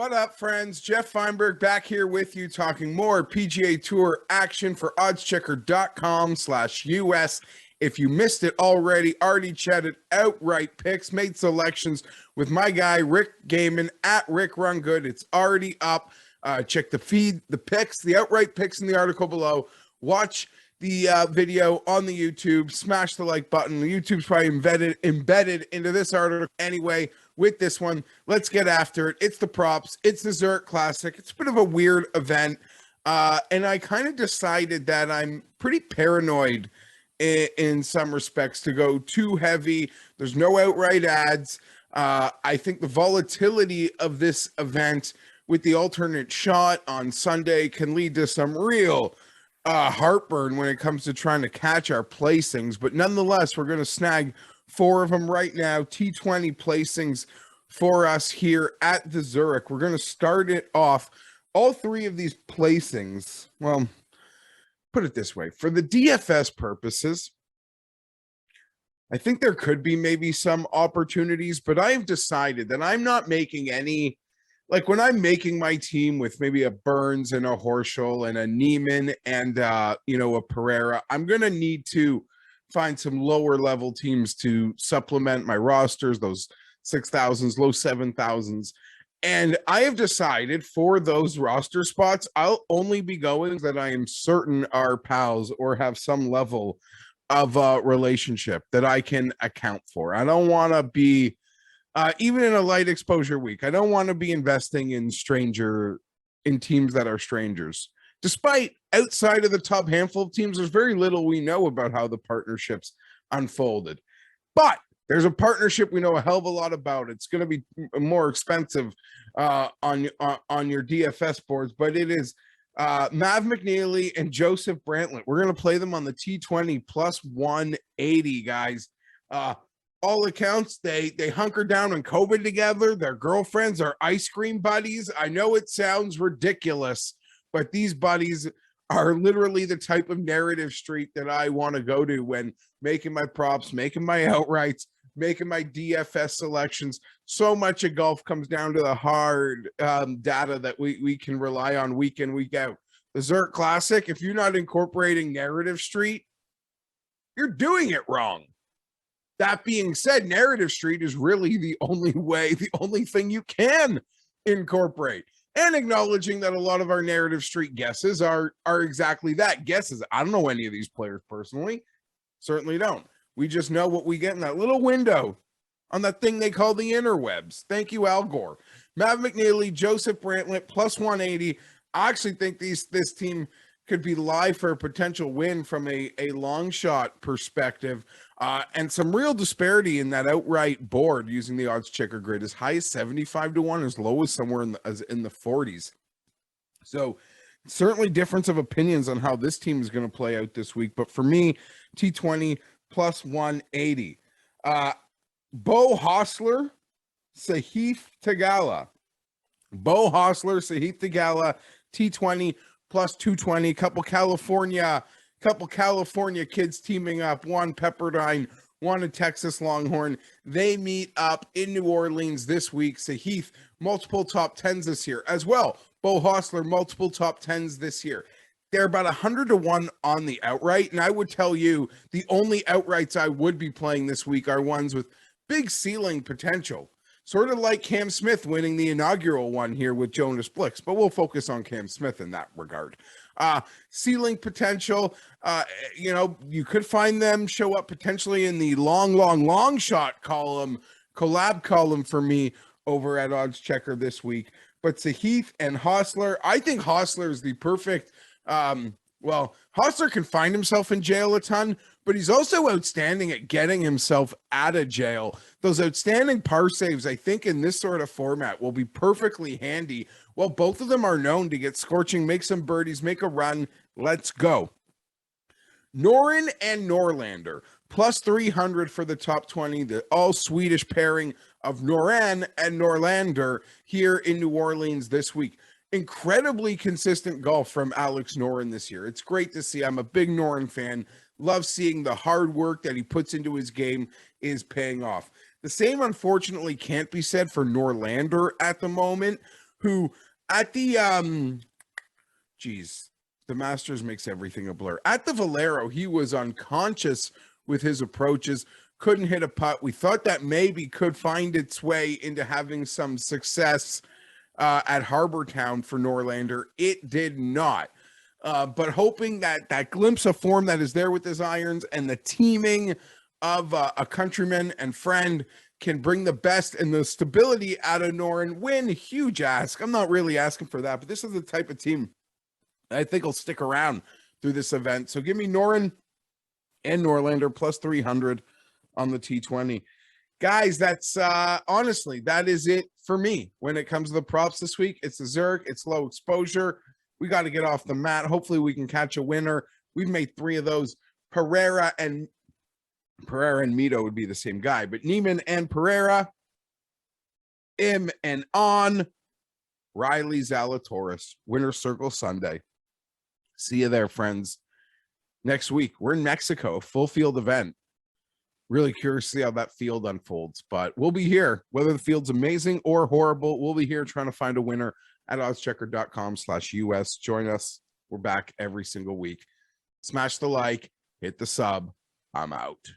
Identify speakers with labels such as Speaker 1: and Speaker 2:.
Speaker 1: What up, friends? Geoff Fienberg back here with you talking more PGA Tour action for oddschecker.com/US. If you missed it already chatted outright picks, made selections with my guy, Rick Gaiman at Rick Run Good. It's already up. Check the feed, the picks, the outright picks in the article below. Watch the video on the YouTube. Smash the like button. The YouTube's probably embedded into this article anyway. With this one, let's get after it. It's the props. It's the Zurich Classic. It's a bit of a weird event. And I kind of decided that I'm pretty paranoid in some respects to go too heavy. There's no outright ads. I think the volatility of this event with the alternate shot on Sunday can lead to some real heartburn when it comes to trying to catch our placings. But nonetheless, we're going to snag 4 of them right now, T20 placings for us here at the Zurich. We're going to start it off. All 3 of these placings, well, put it this way, for the DFS purposes, I think there could be maybe some opportunities, but I've decided that I'm not making any, like when I'm making my team with maybe a Burns and a Horschel and a Neiman and, a Pereira, I'm going to need to find some lower level teams to supplement my rosters, those 6,000s, low 7,000s. And I have decided for those roster spots, I'll only be going that I am certain are pals or have some level of relationship that I can account for. I don't want to be, even in a light exposure week, I don't want to be investing in teams that are strangers. Despite outside of the top handful of teams, there's very little we know about how the partnerships unfolded. But there's a partnership we know a hell of a lot about. It's going to be more expensive on your DFS boards, but it is Mav McNeely and Joseph Brantlett. We're going to play them on the T20 plus 180, guys. All accounts, they hunker down on COVID together. Their girlfriends are ice cream buddies. I know it sounds ridiculous, but these buddies are literally the type of narrative street that I want to go to when making my props, making my outrights, making my DFS selections. So much of golf comes down to the hard data that we can rely on week in, week out. The Zurich Classic, if you're not incorporating narrative street, you're doing it wrong. That being said, narrative street is really the only thing you can incorporate. And acknowledging that a lot of our narrative street guesses are exactly that, guesses. I don't know any of these players personally. Certainly don't. We just know what we get in that little window on that thing they call the interwebs. Thank you, Al Gore. Mav McNeely, Joseph Brantlett, plus 180. I actually think this team could be live for a potential win from a long shot perspective. And some real disparity in that outright board using the odds checker grid, as high as 75 to 1, as low as somewhere in the 40s. So certainly difference of opinions on how this team is going to play out this week. But for me, T20 plus 180. Bo Hostler, Sahith Theegala. Bo Hostler, Sahith Theegala, T20 plus 220. Couple California kids teaming up, one Pepperdine, one a Texas Longhorn. They meet up in New Orleans this week. Sahith, multiple top 10s this year as well. Bo Hostler, multiple top 10s this year. They're about 100 to 1 on the outright. And I would tell you the only outrights I would be playing this week are ones with big ceiling potential. Sort of like Cam Smith winning the inaugural one here with Jonas Blix, but we'll focus on Cam Smith in that regard. Ceiling potential, you could find them show up potentially in the long shot column, collab column for me over at Odds Checker this week. But Sahith and Hostler, I think Hostler is the perfect, Hostler can find himself in jail a ton, but he's also outstanding at getting himself out of jail. Those outstanding par saves, I think, in this sort of format will be perfectly handy. Well, both of them are known to get scorching, make some birdies, make a run. Let's go. Noren and Norlander, plus 300 for the top 20, the all-Swedish pairing of Noren and Norlander here in New Orleans this week. Incredibly consistent golf from Alex Noren this year. It's great to see. I'm a big Noren fan. Love seeing the hard work that he puts into his game is paying off. The same, unfortunately, can't be said for Norlander at the moment, who at the the Masters makes everything a blur. At the Valero, he was unconscious with his approaches, couldn't hit a putt. We thought that maybe could find its way into having some success at Harbor Town for Norlander. It did not. But hoping that that glimpse of form that is there with his irons and the teaming of a countryman and friend can bring the best and the stability out of Noren. Win, huge ask. I'm not really asking for that, but this is the type of team I think will stick around through this event. So give me Noren and Norlander plus 300 on the T20. Guys, that's honestly, that is it for me when it comes to the props this week. It's the Zurich, it's low exposure. We got to get off the mat. Hopefully we can catch a winner. We've made 3 of those. Pereira and Mito would be the same guy, but Neiman and Pereira, Im and on, Riley Zalatoris, Winner Circle Sunday. See you there, friends. Next week, we're in Mexico, a full field event. Really curious to see how that field unfolds, but we'll be here. Whether the field's amazing or horrible, we'll be here trying to find a winner at oddschecker.com/US. Join us. We're back every single week. Smash the like, hit the sub. I'm out.